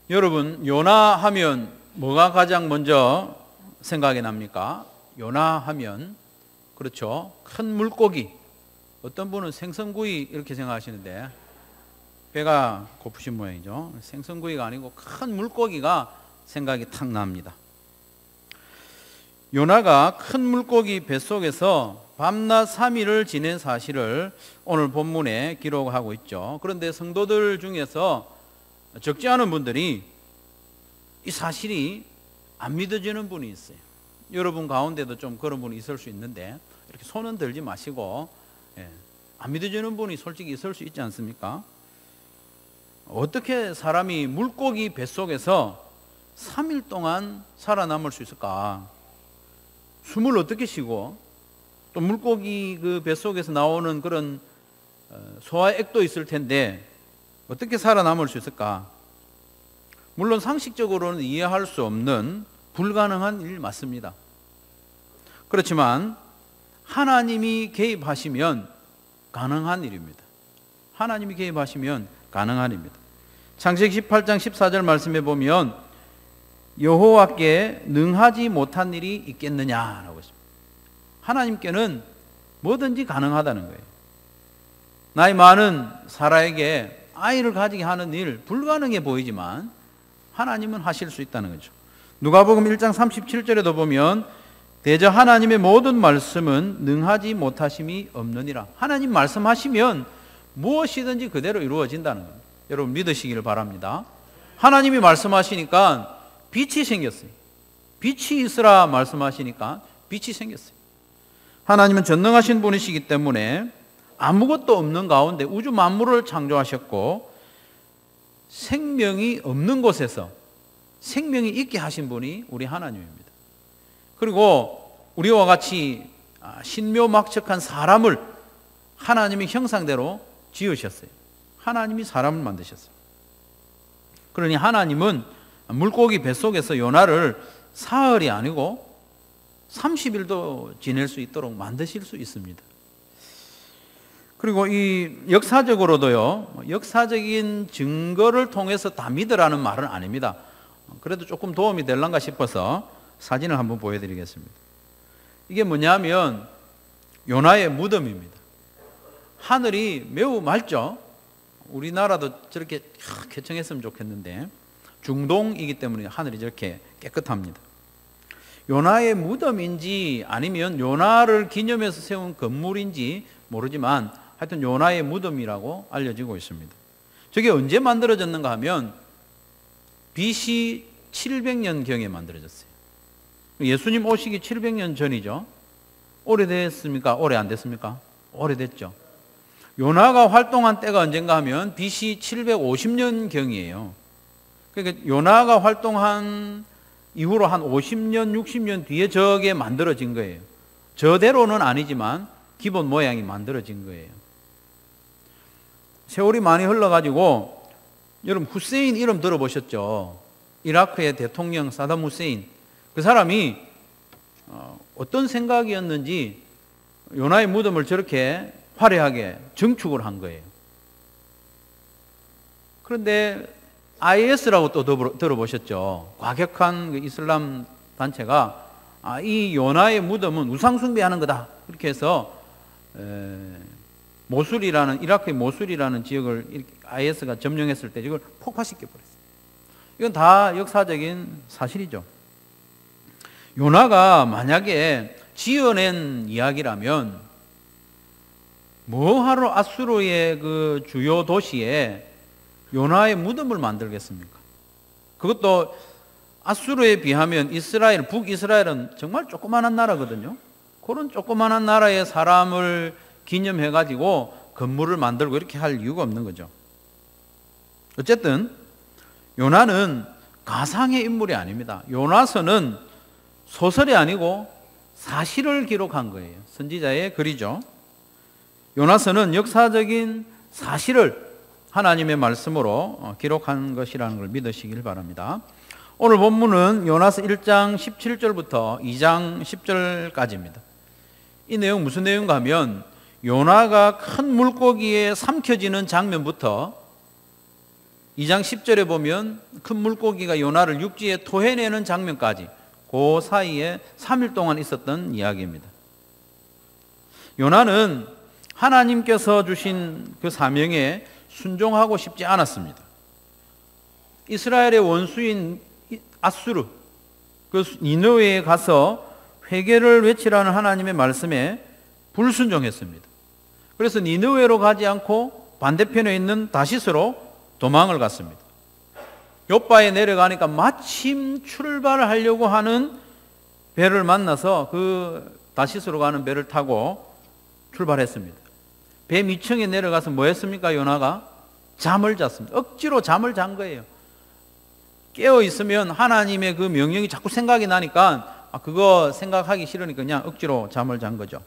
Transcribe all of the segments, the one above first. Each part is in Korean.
여러분, 요나 하면 뭐가 가장 먼저 생각이 납니까? 요나 하면, 그렇죠, 큰 물고기. 어떤 분은 생선구이 이렇게 생각하시는데 배가 고프신 모양이죠. 생선구이가 아니고 큰 물고기가 생각이 탁 납니다. 요나가 큰 물고기 뱃속에서 밤낮 3일을 지낸 사실을 오늘 본문에 기록하고 있죠. 그런데 성도들 중에서 적지 않은 분들이 이 사실이 안 믿어지는 분이 있어요. 여러분 가운데도 좀 그런 분이 있을 수 있는데 이렇게 손은 들지 마시고, 안 믿어지는 분이 솔직히 있을 수 있지 않습니까? 어떻게 사람이 물고기 뱃속에서 3일 동안 살아남을 수 있을까? 숨을 어떻게 쉬고, 또 물고기 그 뱃속에서 나오는 그런 소화액도 있을 텐데 어떻게 살아남을 수 있을까? 물론 상식적으로는 이해할 수 없는 불가능한 일 맞습니다. 그렇지만 하나님이 개입하시면 가능한 일입니다. 하나님이 개입하시면 가능한 일입니다. 창세기 18장 14절 말씀에 보면 여호와께 능하지 못한 일이 있겠느냐라고 했습니다. 하나님께는 뭐든지 가능하다는 거예요. 나이 많은 사라에게 아이를 가지게 하는 일 불가능해 보이지만 하나님은 하실 수 있다는 거죠. 누가복음 1장 37절에도 보면 대저 하나님의 모든 말씀은 능하지 못하심이 없느니라. 하나님 말씀하시면 무엇이든지 그대로 이루어진다는 겁니다. 여러분 믿으시기를 바랍니다. 하나님이 말씀하시니까 빛이 생겼어요. 빛이 있으라 말씀하시니까 빛이 생겼어요. 하나님은 전능하신 분이시기 때문에 아무것도 없는 가운데 우주 만물을 창조하셨고 생명이 없는 곳에서 생명이 있게 하신 분이 우리 하나님입니다. 그리고 우리와 같이 신묘막측한 사람을 하나님의 형상대로 지으셨어요. 하나님이 사람을 만드셨어요. 그러니 하나님은 물고기 뱃속에서 요나를 사흘이 아니고 30일도 지낼 수 있도록 만드실 수 있습니다. 그리고 이 역사적으로도요, 역사적인 증거를 통해서 다 믿으라는 말은 아닙니다. 그래도 조금 도움이 될란가 싶어서 사진을 한번 보여드리겠습니다. 이게 뭐냐면 요나의 무덤입니다. 하늘이 매우 맑죠. 우리나라도 저렇게 쾌청했으면 좋겠는데 중동이기 때문에 하늘이 저렇게 깨끗합니다. 요나의 무덤인지 아니면 요나를 기념해서 세운 건물인지 모르지만 하여튼 요나의 무덤이라고 알려지고 있습니다. 저게 언제 만들어졌는가 하면 BC 700년경에 만들어졌어요. 예수님 오시기 700년 전이죠. 오래됐습니까? 오래 안 됐습니까? 오래됐죠. 요나가 활동한 때가 언젠가 하면 BC 750년경이에요. 그러니까 요나가 활동한 이후로 한 50년, 60년 뒤에 저게 만들어진 거예요. 저대로는 아니지만 기본 모양이 만들어진 거예요. 세월이 많이 흘러가지고 여러분 후세인 이름 들어보셨죠? 이라크의 대통령 사담 후세인. 그 사람이 어떤 생각이었는지 요나의 무덤을 저렇게 화려하게 증축을 한 거예요. 그런데 IS라고 또 들어보셨죠? 과격한 그 이슬람 단체가 이 요나의 무덤은 우상숭배하는 거다. 이렇게 해서 모술이라는 이라크의 모술이라는 지역을 IS가 점령했을 때 이걸 폭파시켜 버렸어요. 이건 다 역사적인 사실이죠. 요나가 만약에 지어낸 이야기라면 뭐하러 아수르의 그 주요 도시에 요나의 무덤을 만들겠습니까? 그것도 아수르에 비하면 이스라엘, 북이스라엘은 정말 조그마한 나라거든요. 그런 조그마한 나라의 사람을 기념해가지고 건물을 만들고 이렇게 할 이유가 없는 거죠. 어쨌든 요나는 가상의 인물이 아닙니다. 요나서는 소설이 아니고 사실을 기록한 거예요. 선지자의 글이죠. 요나서는 역사적인 사실을 하나님의 말씀으로 기록한 것이라는 걸 믿으시길 바랍니다. 오늘 본문은 요나서 1장 17절부터 2장 10절까지입니다. 이 내용 무슨 내용인가 하면 요나가 큰 물고기에 삼켜지는 장면부터 2장 10절에 보면 큰 물고기가 요나를 육지에 토해내는 장면까지 그 사이에 3일 동안 있었던 이야기입니다. 요나는 하나님께서 주신 그 사명에 순종하고 싶지 않았습니다. 이스라엘의 원수인 아수르, 그 니느웨에 가서 회개를 외치라는 하나님의 말씀에 불순종했습니다. 그래서 니느웨로 가지 않고 반대편에 있는 다시스로 도망을 갔습니다. 욥바에 내려가니까 마침 출발을 하려고 하는 배를 만나서 그 다시스로 가는 배를 타고 출발했습니다. 배 밑층에 내려가서 뭐 했습니까? 요나가 잠을 잤습니다. 억지로 잠을 잔 거예요. 깨어 있으면 하나님의 그 명령이 자꾸 생각이 나니까 그거 생각하기 싫으니까 그냥 억지로 잠을 잔 거죠.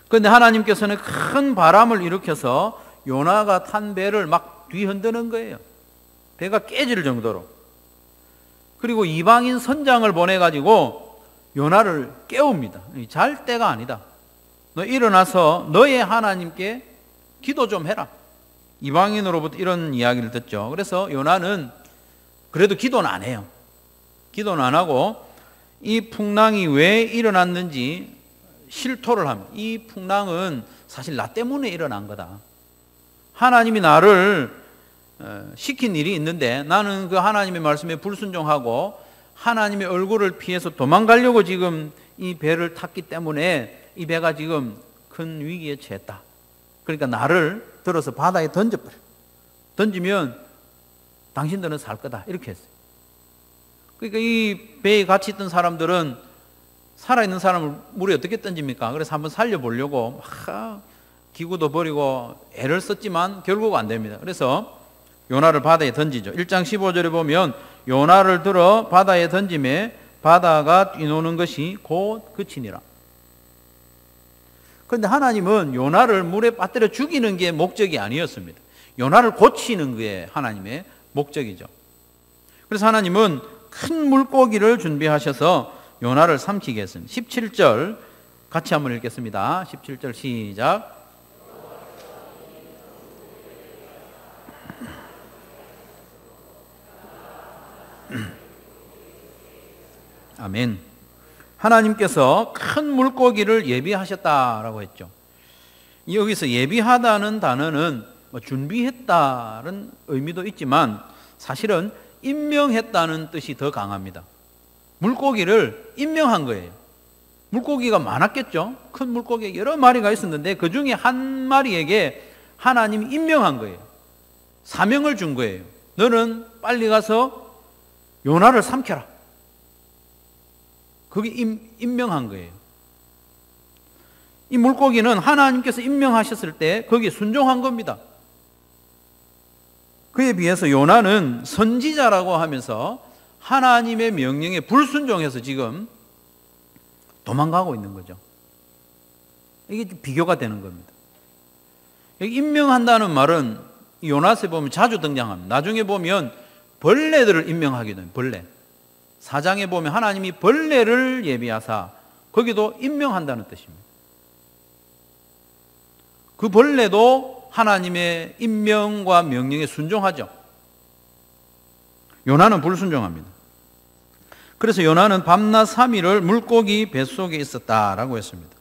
그런데 하나님께서는 큰 바람을 일으켜서 요나가 탄 배를 막 뒤흔드는 거예요. 배가 깨질 정도로. 그리고 이방인 선장을 보내가지고 요나를 깨웁니다. 잘 때가 아니다. 너 일어나서 너의 하나님께 기도 좀 해라. 이방인으로부터 이런 이야기를 듣죠. 그래서 요나는 그래도 기도는 안 해요. 기도는 안 하고 이 풍랑이 왜 일어났는지 실토를 합니다. 이 풍랑은 사실 나 때문에 일어난 거다. 하나님이 나를 시킨 일이 있는데 나는 그 하나님의 말씀에 불순종하고 하나님의 얼굴을 피해서 도망가려고 지금 이 배를 탔기 때문에 이 배가 지금 큰 위기에 처했다. 그러니까 나를 들어서 바다에 던져버려. 던지면 당신들은 살 거다. 이렇게 했어요. 그러니까 이 배에 같이 있던 사람들은 살아있는 사람을 물에 어떻게 던집니까? 그래서 한번 살려보려고 막 기구도 버리고 애를 썼지만 결국 안 됩니다. 그래서 요나를 바다에 던지죠. 1장 15절에 보면 요나를 들어 바다에 던짐에 바다가 뛰노는 것이 곧 그치니라. 그런데 하나님은 요나를 물에 빠뜨려 죽이는 게 목적이 아니었습니다. 요나를 고치는 게 하나님의 목적이죠. 그래서 하나님은 큰 물고기를 준비하셔서 요나를 삼키게 했습니다. 17절 같이 한번 읽겠습니다. 17절 시작. 아멘. 하나님께서 큰 물고기를 예비하셨다라고 했죠. 여기서 예비하다는 단어는 준비했다는 의미도 있지만 사실은 임명했다는 뜻이 더 강합니다. 물고기를 임명한 거예요. 물고기가 많았겠죠. 큰 물고기 여러 마리가 있었는데 그 중에 한 마리에게 하나님이 임명한 거예요. 사명을 준 거예요. 너는 빨리 가서 요나를 삼켜라. 그게 임명한 거예요. 이 물고기는 하나님께서 임명하셨을 때 거기에 순종한 겁니다. 그에 비해서 요나는 선지자라고 하면서 하나님의 명령에 불순종해서 지금 도망가고 있는 거죠. 이게 비교가 되는 겁니다. 임명한다는 말은 요나서에 보면 자주 등장합니다. 나중에 보면 벌레들을 임명하기도 해요. 벌레. 4장에 보면 하나님이 벌레를 예비하사 거기도 임명한다는 뜻입니다. 그 벌레도 하나님의 임명과 명령에 순종하죠. 요나는 불순종합니다. 그래서 요나는 밤낮 3일을 물고기 뱃속에 있었다라고 했습니다.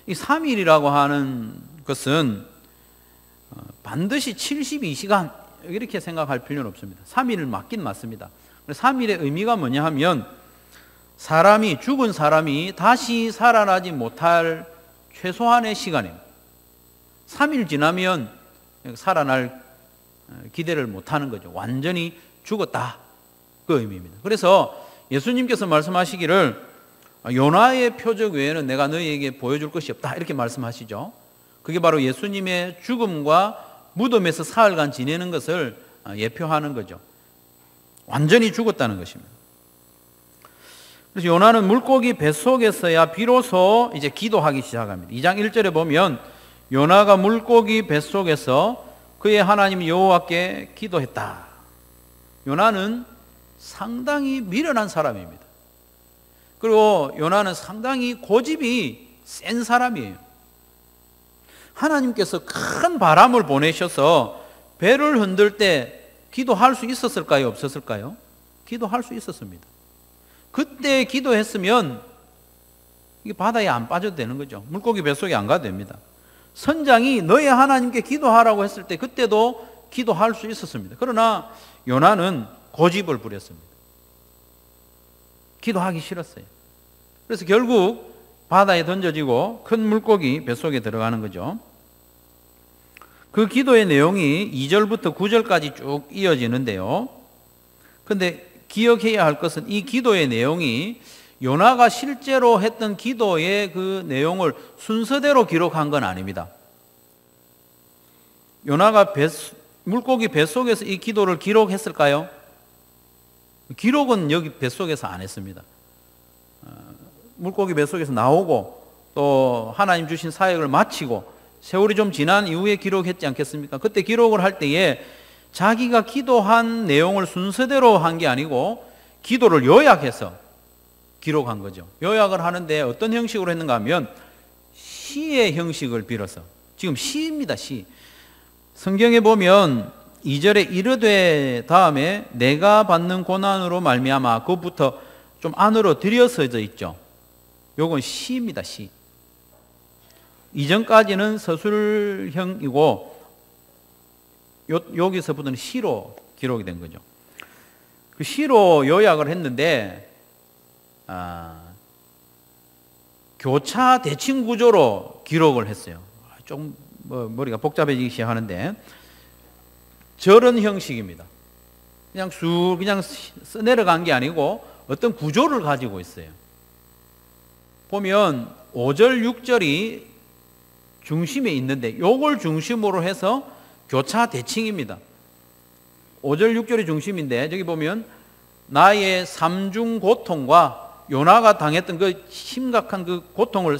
이 3일이라고 하는 것은 반드시 72시간 이렇게 생각할 필요는 없습니다. 3일을 맞긴 맞습니다. 3일의 의미가 뭐냐 하면 죽은 사람이 다시 살아나지 못할 최소한의 시간입니다. 3일 지나면 살아날 기대를 못하는 거죠. 완전히 죽었다. 그 의미입니다. 그래서 예수님께서 말씀하시기를 요나의 표적 외에는 내가 너희에게 보여줄 것이 없다. 이렇게 말씀하시죠. 그게 바로 예수님의 죽음과 무덤에서 사흘간 지내는 것을 예표하는 거죠. 완전히 죽었다는 것입니다. 그래서 요나는 물고기 뱃속에서야 비로소 이제 기도하기 시작합니다. 2장 1절에 보면 요나가 물고기 뱃속에서 그의 하나님 여호와께 기도했다. 요나는 상당히 미련한 사람입니다. 그리고 요나는 상당히 고집이 센 사람이에요. 하나님께서 큰 바람을 보내셔서 배를 흔들 때 기도할 수 있었을까요? 없었을까요? 기도할 수 있었습니다. 그때 기도했으면 이게 바다에 안 빠져도 되는 거죠. 물고기 뱃속에 안 가도 됩니다. 선장이 너희 하나님께 기도하라고 했을 때 그때도 기도할 수 있었습니다. 그러나 요나는 고집을 부렸습니다. 기도하기 싫었어요. 그래서 결국 바다에 던져지고 큰 물고기 뱃속에 들어가는 거죠. 그 기도의 내용이 2절부터 9절까지 쭉 이어지는데요. 그런데 기억해야 할 것은 이 기도의 내용이 요나가 실제로 했던 기도의 그 내용을 순서대로 기록한 건 아닙니다. 요나가 물고기 뱃속에서 이 기도를 기록했을까요? 기록은 여기 뱃속에서 안 했습니다. 물고기 뱃속에서 나오고 또 하나님 주신 사역을 마치고 세월이 좀 지난 이후에 기록했지 않겠습니까? 그때 기록을 할 때에 자기가 기도한 내용을 순서대로 한 게 아니고 기도를 요약해서 기록한 거죠. 요약을 하는데 어떤 형식으로 했는가 하면 시의 형식을 빌어서, 지금 시입니다, 시. 성경에 보면 2절에 이르되 다음에 내가 받는 고난으로 말미암아, 그것부터 좀 안으로 들여서져 있죠. 요건 시입니다, 시. 이전까지는 서술형이고 여기서부터는 시로 기록이 된 거죠. 그 시로 요약을 했는데 교차 대칭 구조로 기록을 했어요. 좀 머리가 복잡해지기 시작하는데 저런 형식입니다. 그냥 써내려간 게 아니고 어떤 구조를 가지고 있어요. 보면 5절, 6절이 중심에 있는데 요걸 중심으로 해서 교차 대칭입니다. 5절, 6절이 중심인데 저기 보면 나의 삼중 고통과 요나가 당했던 그 심각한 그 고통을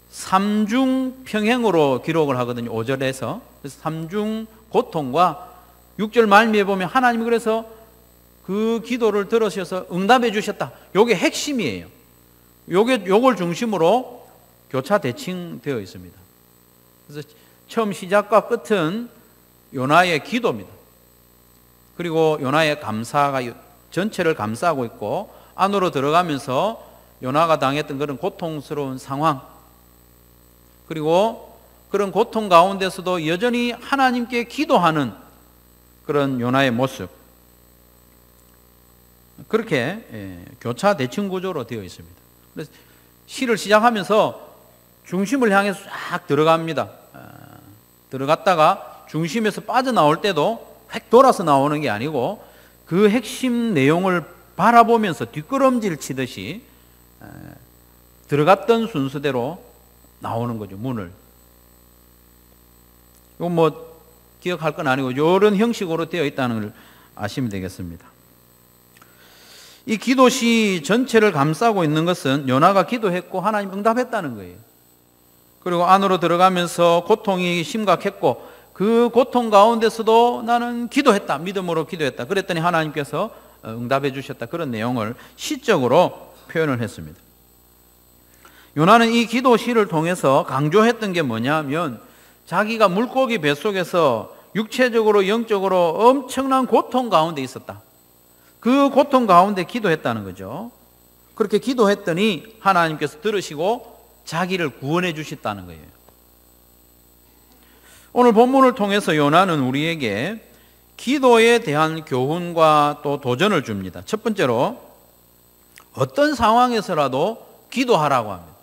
삼중 평행으로 기록을 하거든요. 5절에서. 그래서 삼중 고통과 6절 말미에 보면 하나님이 그래서 그 기도를 들으셔서 응답해 주셨다. 요게 핵심이에요. 요걸 중심으로 교차 대칭되어 있습니다. 그래서 처음 시작과 끝은 요나의 기도입니다. 그리고 요나의 감사가 전체를 감싸고 있고 안으로 들어가면서 요나가 당했던 그런 고통스러운 상황, 그리고 그런 고통 가운데서도 여전히 하나님께 기도하는 그런 요나의 모습, 그렇게 교차 대칭 구조로 되어 있습니다. 그래서 시를 시작하면서 중심을 향해 싹 들어갑니다. 들어갔다가 중심에서 빠져나올 때도 획 돌아서 나오는 게 아니고 그 핵심 내용을 바라보면서 뒷걸음질 치듯이 들어갔던 순서대로 나오는 거죠, 문을. 이건 뭐 기억할 건 아니고 이런 형식으로 되어 있다는 걸 아시면 되겠습니다. 이 기도시 전체를 감싸고 있는 것은 요나가 기도했고 하나님 응답했다는 거예요. 그리고 안으로 들어가면서 고통이 심각했고 그 고통 가운데서도 나는 기도했다, 믿음으로 기도했다, 그랬더니 하나님께서 응답해 주셨다, 그런 내용을 시적으로 표현을 했습니다. 요나는 이 기도시를 통해서 강조했던 게 뭐냐면 자기가 물고기 뱃속에서 육체적으로 영적으로 엄청난 고통 가운데 있었다. 그 고통 가운데 기도했다는 거죠. 그렇게 기도했더니 하나님께서 들으시고 자기를 구원해 주셨다는 거예요. 오늘 본문을 통해서 요나는 우리에게 기도에 대한 교훈과 또 도전을 줍니다. 첫 번째로 어떤 상황에서라도 기도하라고 합니다.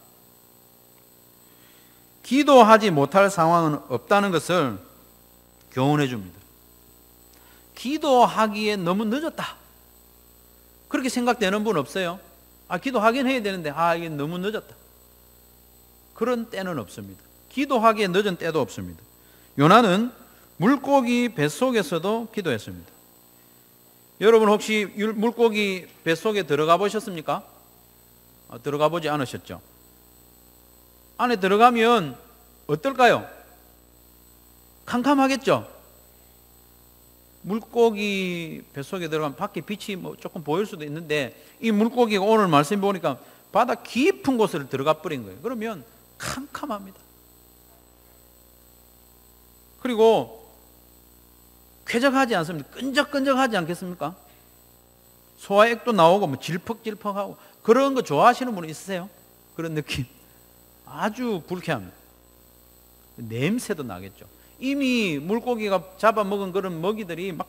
기도하지 못할 상황은 없다는 것을 교훈해 줍니다. 기도하기에 너무 늦었다, 그렇게 생각되는 분 없어요? 기도하긴 해야 되는데 이게 너무 늦었다, 그런 때는 없습니다. 기도하기에 늦은 때도 없습니다. 요나는 물고기 뱃속에서도 기도했습니다. 여러분 혹시 물고기 뱃속에 들어가 보셨습니까? 들어가 보지 않으셨죠? 안에 들어가면 어떨까요? 캄캄하겠죠? 물고기 뱃속에 들어가면 밖에 빛이 조금 보일 수도 있는데 이 물고기가 오늘 말씀 보니까 바다 깊은 곳을 들어가 버린 거예요. 그러면 캄캄합니다. 그리고 쾌적하지 않습니까? 끈적끈적하지 않겠습니까? 소화액도 나오고 뭐 질퍽질퍽하고 그런 거 좋아하시는 분 있으세요? 그런 느낌 아주 불쾌합니다. 냄새도 나겠죠. 이미 물고기가 잡아먹은 그런 먹이들이 막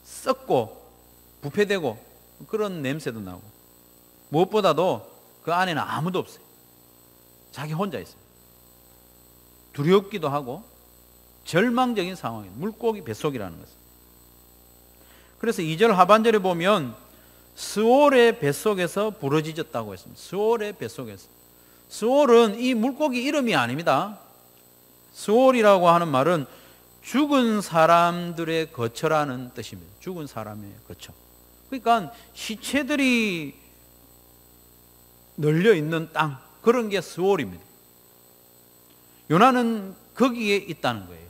썩고 부패되고 그런 냄새도 나고, 무엇보다도 그 안에는 아무도 없어요. 자기 혼자 있어요. 두렵기도 하고 절망적인 상황이에요. 물고기 뱃속이라는 것은. 그래서 2절 하반절에 보면 스올의 뱃속에서 부러지졌다고 했습니다. 스올의 뱃속에서. 스올은 이 물고기 이름이 아닙니다. 스올이라고 하는 말은 죽은 사람들의 거처라는 뜻입니다. 죽은 사람의 거처. 그러니까 시체들이 널려 있는 땅, 그런 게 스올입니다. 요나는 거기에 있다는 거예요.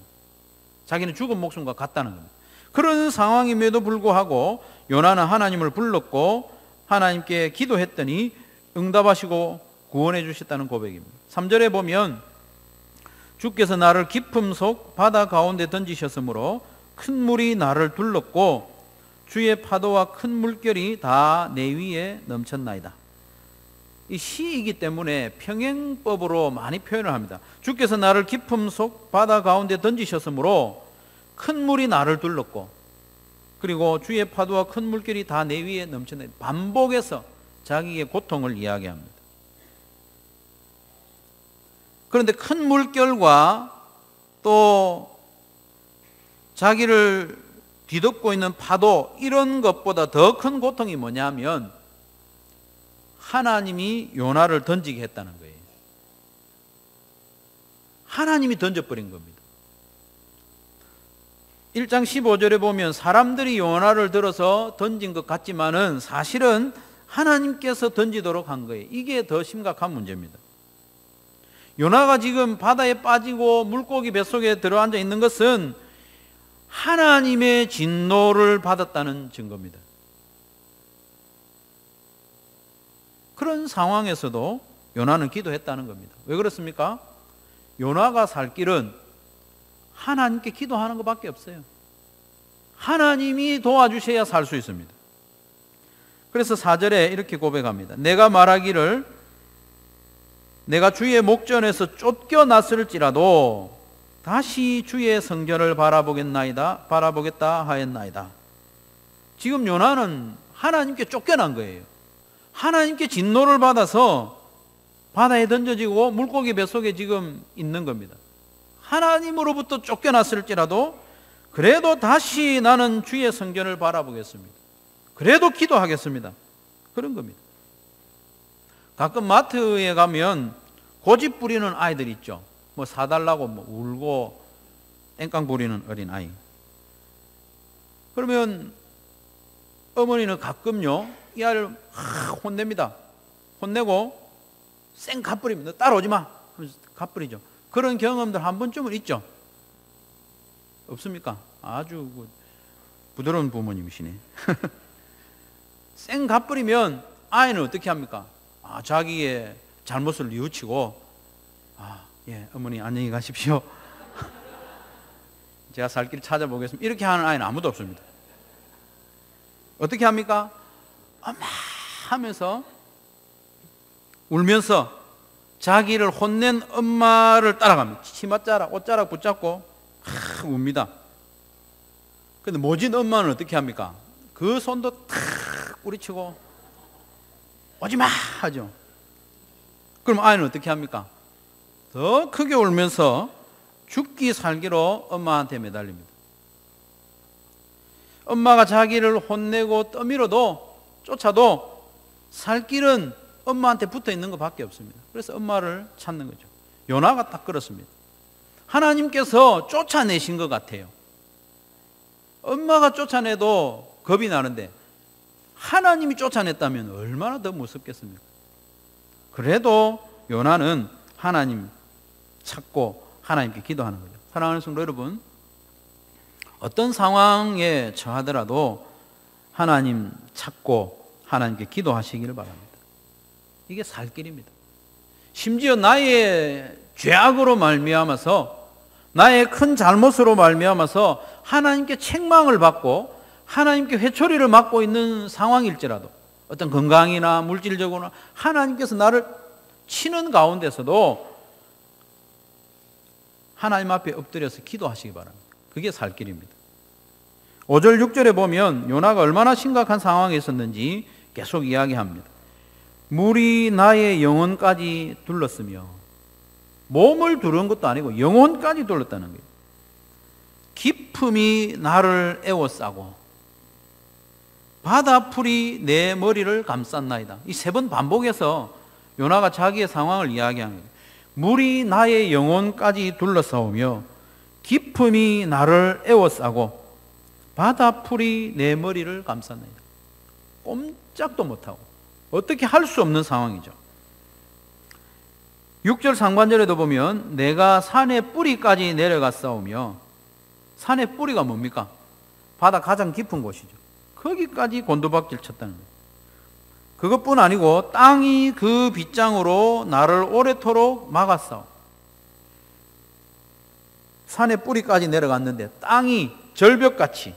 자기는 죽은 목숨과 같다는 겁니다. 그런 상황임에도 불구하고 요나는 하나님을 불렀고 하나님께 기도했더니 응답하시고 구원해 주셨다는 고백입니다. 3절에 보면 주께서 나를 깊음 속 바다 가운데 던지셨으므로 큰 물이 나를 둘렀고 주의 파도와 큰 물결이 다 내 위에 넘쳤나이다. 이 시이기 때문에 평행법으로 많이 표현을 합니다. 주께서 나를 깊음 속 바다 가운데 던지셨으므로 큰 물이 나를 둘렀고, 그리고 주의 파도와 큰 물결이 다 내 위에 넘쳤나이다. 반복해서 자기의 고통을 이야기합니다. 그런데 큰 물결과 또 자기를 뒤덮고 있는 파도, 이런 것보다 더 큰 고통이 뭐냐면 하나님이 요나를 던지게 했다는 거예요. 하나님이 던져버린 겁니다. 1장 15절에 보면 사람들이 요나를 들어서 던진 것 같지만은 사실은 하나님께서 던지도록 한 거예요. 이게 더 심각한 문제입니다. 요나가 지금 바다에 빠지고 물고기 뱃속에 들어앉아 있는 것은 하나님의 진노를 받았다는 증거입니다. 그런 상황에서도 요나는 기도했다는 겁니다. 왜 그렇습니까? 요나가 살 길은 하나님께 기도하는 것밖에 없어요. 하나님이 도와주셔야 살 수 있습니다. 그래서 4절에 이렇게 고백합니다. 내가 말하기를 내가 주의 목전에서 쫓겨났을지라도 다시 주의 성전을 바라보겠다 하였나이다. 지금 요나는 하나님께 쫓겨난 거예요. 하나님께 진노를 받아서 바다에 던져지고 물고기 뱃속에 지금 있는 겁니다. 하나님으로부터 쫓겨났을지라도 그래도 다시 나는 주의 성전을 바라보겠습니다. 그래도 기도하겠습니다. 그런 겁니다. 가끔 마트에 가면 고집 부리는 아이들 있죠. 뭐 사달라고 뭐 울고 땡깡 부리는 어린 아이. 그러면 어머니는 가끔요 이 아이를 혼냅니다. 혼내고 쌩 갚부립니다. 따라오지 마 하면서 갚부리죠. 그런 경험들 한 번쯤은 있죠. 없습니까? 아주 부드러운 부모님이시네. 쌩 갚부리면 아이는 어떻게 합니까? 자기의 잘못을 뉘우치고 예, 어머니 안녕히 가십시오. 제가 살 길 찾아보겠습니다. 이렇게 하는 아이는 아무도 없습니다. 어떻게 합니까? 엄마 하면서 울면서 자기를 혼낸 엄마를 따라갑니다. 치맛자락, 옷자락 붙잡고 웁니다. 근데 모진 엄마는 어떻게 합니까? 그 손도 탁 뿌리치고 오지마 하죠. 그럼 아이는 어떻게 합니까? 더 크게 울면서 죽기 살기로 엄마한테 매달립니다. 엄마가 자기를 혼내고 떠밀어도 쫓아도 살 길은 엄마한테 붙어 있는 것밖에 없습니다. 그래서 엄마를 찾는 거죠. 요나가 딱 그렇습니다. 하나님께서 쫓아내신 것 같아요. 엄마가 쫓아내도 겁이 나는데 하나님이 쫓아냈다면 얼마나 더 무섭겠습니까? 그래도 요나는 하나님 찾고 하나님께 기도하는 거죠. 사랑하는 성도 여러분, 어떤 상황에 처하더라도 하나님 찾고 하나님께 기도하시기를 바랍니다. 이게 살 길입니다. 심지어 나의 죄악으로 말미암아서 나의 큰 잘못으로 말미암아서 하나님께 책망을 받고 하나님께 회초리를 맞고 있는 상황일지라도 어떤 건강이나 물질적으로나 하나님께서 나를 치는 가운데서도 하나님 앞에 엎드려서 기도하시기 바랍니다. 그게 살 길입니다. 5절 6절에 보면 요나가 얼마나 심각한 상황에 있었는지 계속 이야기합니다. 물이 나의 영혼까지 둘렀으며, 몸을 두른 것도 아니고 영혼까지 둘렀다는 거예요. 깊음이 나를 에워싸고 바다풀이 내 머리를 감쌌나이다. 이 세 번 반복해서 요나가 자기의 상황을 이야기하는 거예요. 물이 나의 영혼까지 둘러싸우며 깊음이 나를 에워싸고 바다풀이 내 머리를 감쌌나이다. 꼼짝도 못하고 어떻게 할 수 없는 상황이죠. 6절 상반절에도 보면 내가 산의 뿌리까지 내려갔사오며, 산의 뿌리가 뭡니까? 바다 가장 깊은 곳이죠. 거기까지 곤두박질 쳤다는 거예요. 그것뿐 아니고 땅이 그 빗장으로 나를 오래도록 막았사오. 산의 뿌리까지 내려갔는데 땅이 절벽같이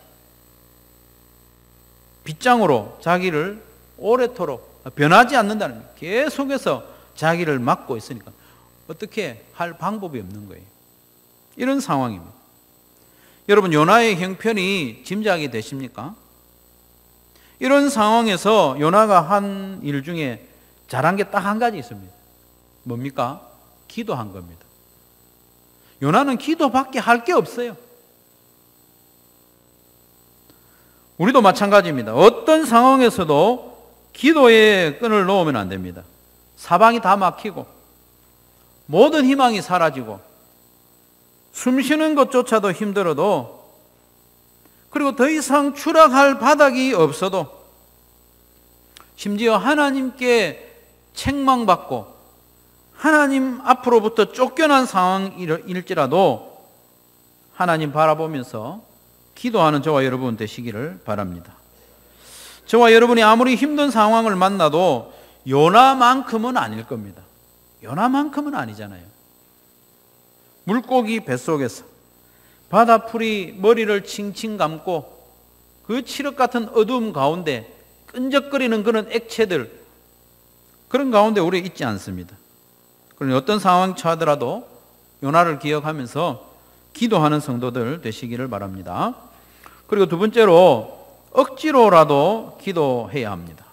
빗장으로 자기를 오래도록 변하지 않는다는 거예요. 계속해서 자기를 막고 있으니까 어떻게 할 방법이 없는 거예요. 이런 상황입니다. 여러분, 요나의 형편이 짐작이 되십니까? 이런 상황에서 요나가 한 일 중에 잘한 게 딱 한 가지 있습니다. 뭡니까? 기도한 겁니다. 요나는 기도밖에 할 게 없어요. 우리도 마찬가지입니다. 어떤 상황에서도 기도에 끈을 놓으면 안 됩니다. 사방이 다 막히고 모든 희망이 사라지고 숨 쉬는 것조차도 힘들어도, 그리고 더 이상 추락할 바닥이 없어도, 심지어 하나님께 책망받고 하나님 앞으로부터 쫓겨난 상황일지라도 하나님 바라보면서 기도하는 저와 여러분 되시기를 바랍니다. 저와 여러분이 아무리 힘든 상황을 만나도 요나만큼은 아닐 겁니다. 요나만큼은 아니잖아요. 물고기 뱃속에서 바다풀이 머리를 칭칭 감고 그 칠흑 같은 어두움 가운데 끈적거리는 그런 액체들, 그런 가운데 우리 있지 않습니다. 그러니 어떤 상황이 처하더라도 요나를 기억하면서 기도하는 성도들 되시기를 바랍니다. 그리고 두 번째로 억지로라도 기도해야 합니다.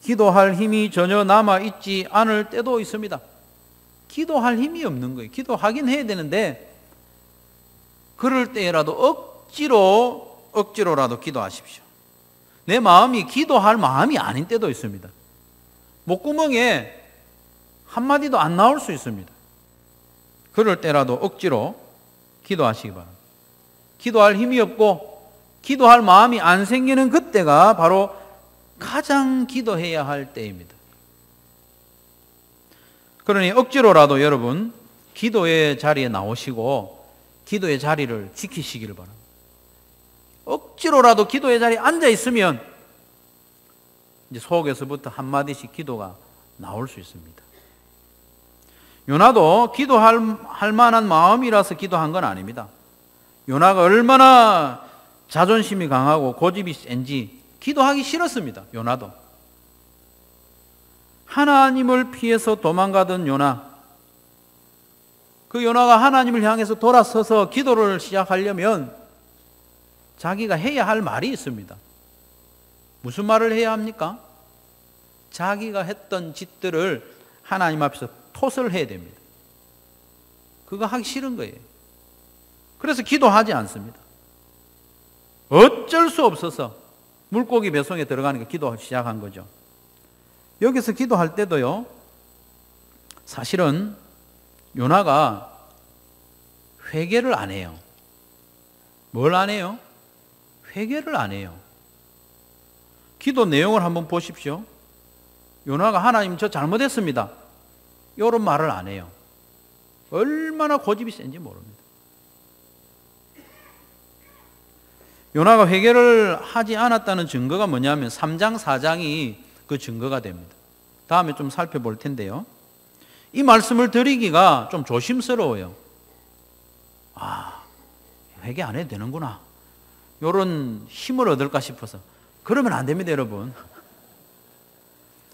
기도할 힘이 전혀 남아있지 않을 때도 있습니다. 기도할 힘이 없는 거예요. 기도하긴 해야 되는데 그럴 때라도 억지로라도 기도하십시오. 내 마음이 기도할 마음이 아닌 때도 있습니다. 목구멍에 한마디도 안 나올 수 있습니다. 그럴 때라도 억지로 기도하시기 바랍니다. 기도할 힘이 없고 기도할 마음이 안 생기는 그때가 바로 가장 기도해야 할 때입니다. 그러니 억지로라도 여러분 기도의 자리에 나오시고 기도의 자리를 지키시기를 바랍니다. 억지로라도 기도의 자리에 앉아 있으면 이제 속에서부터 한마디씩 기도가 나올 수 있습니다. 요나도 기도할 만한 마음이라서 기도한 건 아닙니다. 요나가 얼마나 자존심이 강하고 고집이 센지 기도하기 싫었습니다. 요나도. 하나님을 피해서 도망가던 요나, 그 요나가 하나님을 향해서 돌아서서 기도를 시작하려면 자기가 해야 할 말이 있습니다. 무슨 말을 해야 합니까? 자기가 했던 짓들을 하나님 앞에서 토설을 해야 됩니다. 그거 하기 싫은 거예요. 그래서 기도하지 않습니다. 어쩔 수 없어서 물고기 배송에 들어가니까 기도 시작한 거죠. 여기서 기도할 때도요, 사실은 요나가 회개를 안 해요. 뭘 안 해요? 회개를 안 해요. 기도 내용을 한번 보십시오. 요나가 하나님 저 잘못했습니다, 이런 말을 안 해요. 얼마나 고집이 센지 모릅니다. 요나가 회개를 하지 않았다는 증거가 뭐냐면 3장 4장이 그 증거가 됩니다. 다음에 좀 살펴볼 텐데요, 이 말씀을 드리기가 좀 조심스러워요. 회개 안 해도 되는구나, 이런 힘을 얻을까 싶어서. 그러면 안 됩니다, 여러분.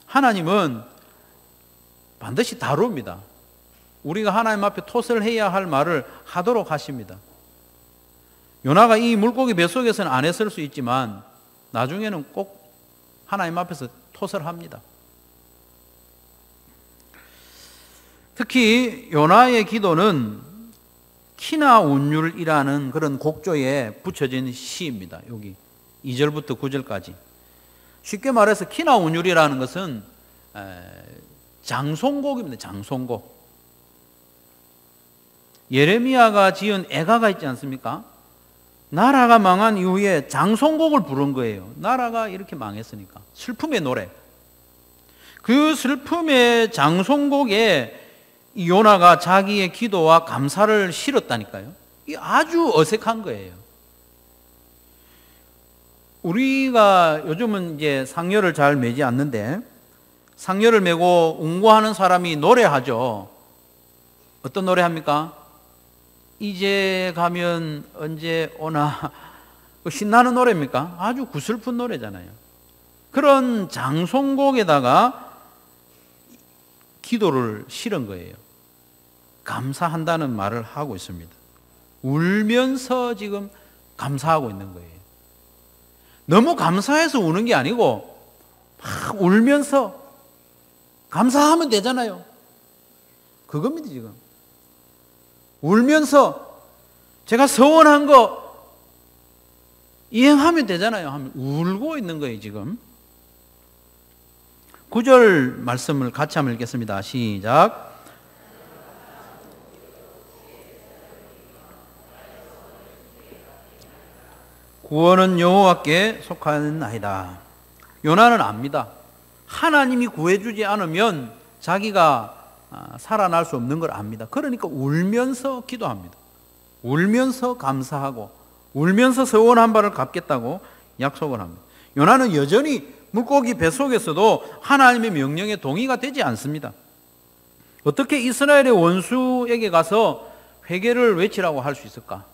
하나님은 반드시 다룹니다. 우리가 하나님 앞에 토설해야 할 말을 하도록 하십니다. 요나가 이 물고기 뱃속에서는 안 했을 수 있지만 나중에는 꼭 하나님 앞에서 토설합니다. 특히 요나의 기도는 키나 운율이라는 그런 곡조에 붙여진 시입니다. 여기 2절부터 9절까지. 쉽게 말해서 키나 운율이라는 것은 장송곡입니다. 장송곡. 예레미야가 지은 애가가 있지 않습니까? 나라가 망한 이후에 장송곡을 부른 거예요. 나라가 이렇게 망했으니까. 슬픔의 노래. 그 슬픔의 장송곡에 요나가 자기의 기도와 감사를 실었다니까요. 이게 아주 어색한 거예요. 우리가 요즘은 이제 상여를 잘 매지 않는데, 상여를 메고 웅고하는 사람이 노래하죠. 어떤 노래 합니까? 이제 가면 언제 오나. 신나는 노래입니까? 아주 구슬픈 노래잖아요. 그런 장송곡에다가 기도를 실은 거예요. 감사한다는 말을 하고 있습니다. 울면서 지금 감사하고 있는 거예요. 너무 감사해서 우는 게 아니고 막 울면서 감사하면 되잖아요. 그겁니다, 지금. 울면서 제가 서원한 거 이행하면 되잖아요. 하면 울고 있는 거예요, 지금. 9절 말씀을 같이 한번 읽겠습니다. 시작. 구원은 여호와께 속하나이다. 요나는 압니다. 하나님이 구해주지 않으면 자기가 살아날 수 없는 걸 압니다. 그러니까 울면서 기도합니다. 울면서 감사하고 울면서 서원한 바를 갚겠다고 약속을 합니다. 요나는 여전히 물고기 뱃속에서도 하나님의 명령에 동의가 되지 않습니다. 어떻게 이스라엘의 원수에게 가서 회개를 외치라고 할 수 있을까?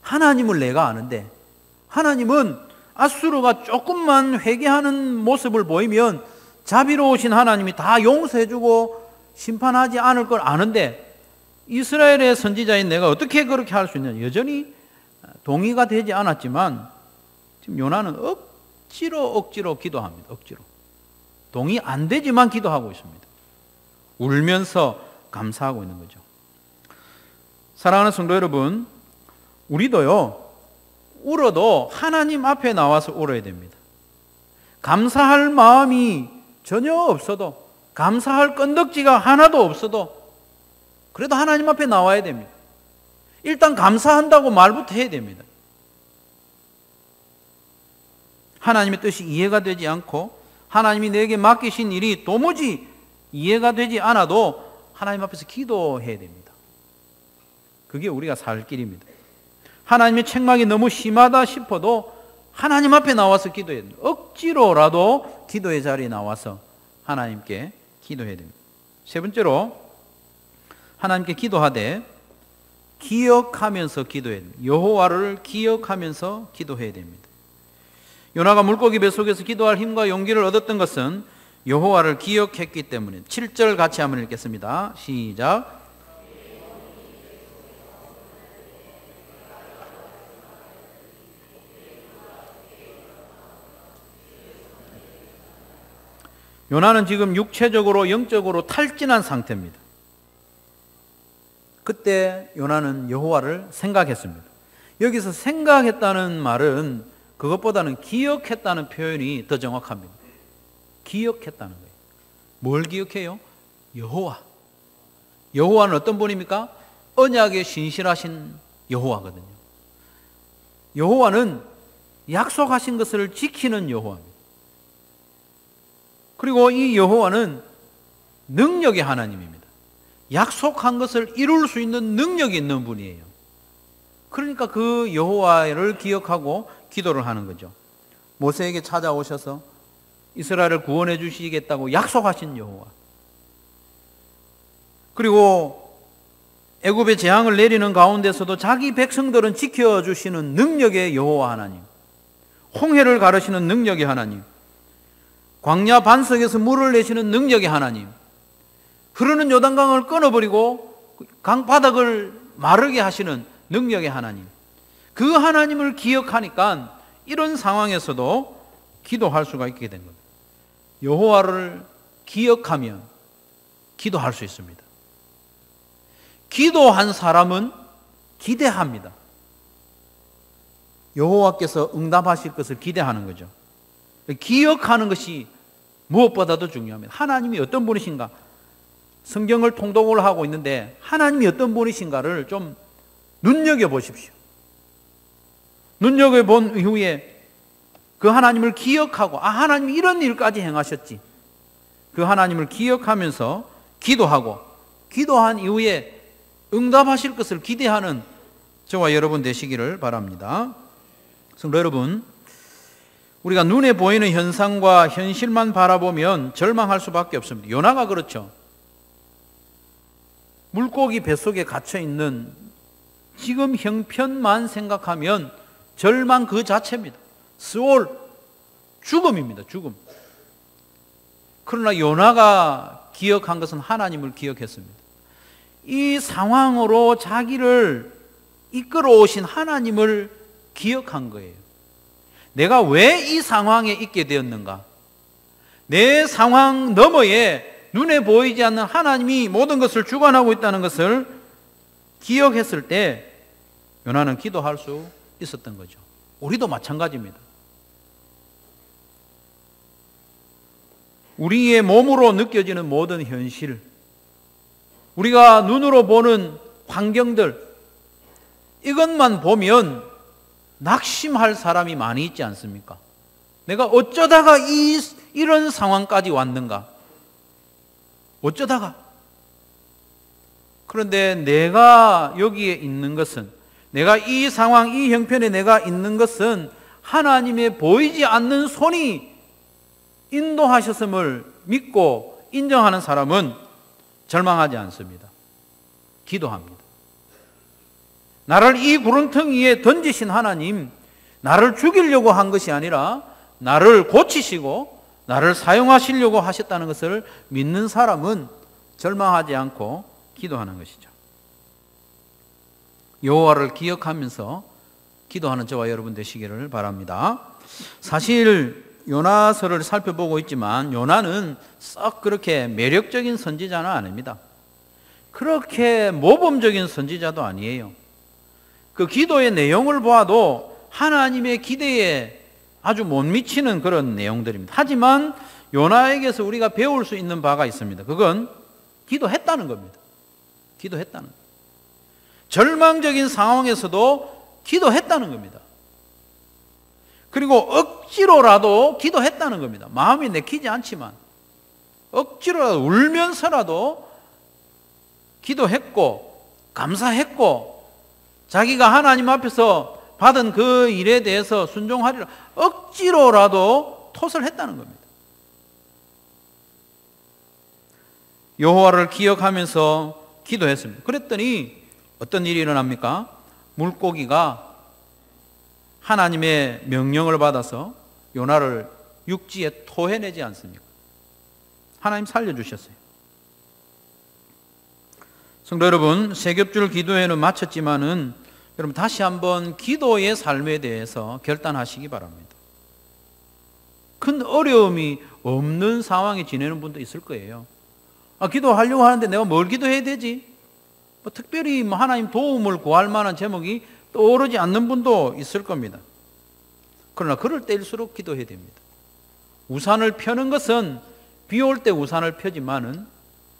하나님을 내가 아는데, 하나님은 아수르가 조금만 회개하는 모습을 보이면 자비로우신 하나님이 다 용서해주고 심판하지 않을 걸 아는데, 이스라엘의 선지자인 내가 어떻게 그렇게 할 수 있냐? 여전히 동의가 되지 않았지만 지금 요나는 억지로 기도합니다. 억지로. 동의 안 되지만 기도하고 있습니다. 울면서 감사하고 있는 거죠. 사랑하는 성도 여러분, 우리도요, 울어도 하나님 앞에 나와서 울어야 됩니다. 감사할 마음이 전혀 없어도, 감사할 건덕지가 하나도 없어도 그래도 하나님 앞에 나와야 됩니다. 일단 감사한다고 말부터 해야 됩니다. 하나님의 뜻이 이해가 되지 않고 하나님이 내게 맡기신 일이 도무지 이해가 되지 않아도 하나님 앞에서 기도해야 됩니다. 그게 우리가 살 길입니다. 하나님의 책망이 너무 심하다 싶어도 하나님 앞에 나와서 기도해야 됩니다. 억지로라도 기도의 자리에 나와서 하나님께 기도해야 됩니다. 세 번째로, 하나님께 기도하되 기억하면서 기도해야 됩니다. 여호와를 기억하면서 기도해야 됩니다. 요나가 물고기 뱃속에서 기도할 힘과 용기를 얻었던 것은 여호와를 기억했기 때문에. 7절 같이 한번 읽겠습니다. 시작. 요나는 지금 육체적으로 영적으로 탈진한 상태입니다. 그때 요나는 여호와를 생각했습니다. 여기서 생각했다는 말은 그것보다는 기억했다는 표현이 더 정확합니다. 기억했다는 거예요. 뭘 기억해요? 여호와. 여호와는 어떤 분입니까? 언약에 신실하신 여호와거든요. 여호와는 약속하신 것을 지키는 여호와입니다. 그리고 이 여호와는 능력의 하나님입니다. 약속한 것을 이룰 수 있는 능력이 있는 분이에요. 그러니까 그 여호와를 기억하고 기도를 하는 거죠. 모세에게 찾아오셔서 이스라엘을 구원해 주시겠다고 약속하신 여호와. 그리고 애굽의 재앙을 내리는 가운데서도 자기 백성들은 지켜주시는 능력의 여호와 하나님, 홍해를 가르시는 능력의 하나님, 광야 반석에서 물을 내시는 능력의 하나님, 흐르는 요단강을 끊어버리고 강바닥을 마르게 하시는 능력의 하나님, 그 하나님을 기억하니까 이런 상황에서도 기도할 수가 있게 된 겁니다. 여호와를 기억하면 기도할 수 있습니다. 기도한 사람은 기대합니다. 여호와께서 응답하실 것을 기대하는 거죠. 기억하는 것이 무엇보다도 중요합니다. 하나님이 어떤 분이신가? 성경을 통독을 하고 있는데 하나님이 어떤 분이신가를 좀 눈여겨보십시오. 눈여겨본 이후에 그 하나님을 기억하고, 아, 하나님이 이런 일까지 행하셨지. 그 하나님을 기억하면서 기도하고, 기도한 이후에 응답하실 것을 기대하는 저와 여러분 되시기를 바랍니다. 성도 여러분, 우리가 눈에 보이는 현상과 현실만 바라보면 절망할 수밖에 없습니다. 요나가 그렇죠. 물고기 뱃속에 갇혀있는 지금 형편만 생각하면 절망 그 자체입니다. 스올, 죽음입니다. 죽음. 그러나 요나가 기억한 것은 하나님을 기억했습니다. 이 상황으로 자기를 이끌어 오신 하나님을 기억한 거예요. 내가 왜 이 상황에 있게 되었는가? 내 상황 너머에 눈에 보이지 않는 하나님이 모든 것을 주관하고 있다는 것을 기억했을 때 요나는 기도할 수 있었던 거죠. 우리도 마찬가지입니다. 우리의 몸으로 느껴지는 모든 현실, 우리가 눈으로 보는 환경들, 이것만 보면 낙심할 사람이 많이 있지 않습니까? 내가 어쩌다가 이런 상황까지 왔는가? 어쩌다가? 그런데 내가 여기에 있는 것은, 내가 이 상황, 이 형편에 내가 있는 것은 하나님의 보이지 않는 손이 인도하셨음을 믿고 인정하는 사람은 절망하지 않습니다. 기도합니다. 나를 이 구렁텅 위에 던지신 하나님, 나를 죽이려고 한 것이 아니라 나를 고치시고 나를 사용하시려고 하셨다는 것을 믿는 사람은 절망하지 않고 기도하는 것이죠. 여호와를 기억하면서 기도하는 저와 여러분 되시기를 바랍니다. 사실 요나서를 살펴보고 있지만 요나는 썩 그렇게 매력적인 선지자는 아닙니다. 그렇게 모범적인 선지자도 아니에요. 그 기도의 내용을 보아도 하나님의 기대에 아주 못 미치는 그런 내용들입니다. 하지만 요나에게서 우리가 배울 수 있는 바가 있습니다. 그건 기도했다는 겁니다. 기도했다는 겁니다. 절망적인 상황에서도 기도했다는 겁니다. 그리고 억지로라도 기도했다는 겁니다. 마음이 내키지 않지만 억지로라도 울면서라도 기도했고 감사했고 자기가 하나님 앞에서 받은 그 일에 대해서 순종하리라 억지로라도 톳을 했다는 겁니다. 여호와를 기억하면서 기도했습니다. 그랬더니 어떤 일이 일어납니까? 물고기가 하나님의 명령을 받아서 요나를 육지에 토해내지 않습니까? 하나님 살려주셨어요. 성도 여러분, 세 겹줄 기도회는 마쳤지만은 여러분 다시 한번 기도의 삶에 대해서 결단하시기 바랍니다. 큰 어려움이 없는 상황에 지내는 분도 있을 거예요. 기도하려고 하는데 내가 뭘 기도해야 되지? 특별히 하나님 도움을 구할 만한 제목이 떠오르지 않는 분도 있을 겁니다. 그러나 그럴 때일수록 기도해야 됩니다. 우산을 펴는 것은 비 올 때 우산을 펴지만은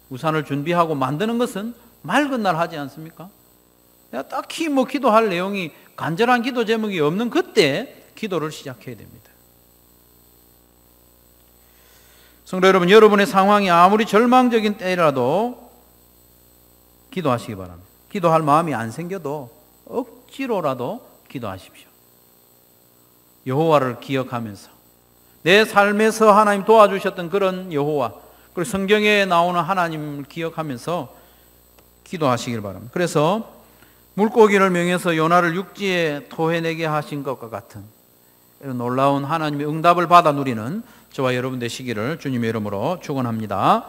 우산을 준비하고 만드는 것은 맑은 날 하지 않습니까? 내가 딱히 기도할 내용이 간절한 기도 제목이 없는 그때 기도를 시작해야 됩니다. 성도 여러분, 여러분의 상황이 아무리 절망적인 때라도 기도하시기 바랍니다. 기도할 마음이 안 생겨도 억지로라도 기도하십시오. 여호와를 기억하면서 내 삶에서 하나님 도와주셨던 그런 여호와, 그리고 성경에 나오는 하나님을 기억하면서 기도하시길 바랍니다. 그래서 물고기를 명해서 요나를 육지에 토해내게 하신 것과 같은 이런 놀라운 하나님의 응답을 받아 누리는 저와 여러분 되시기를 주님의 이름으로 축원합니다.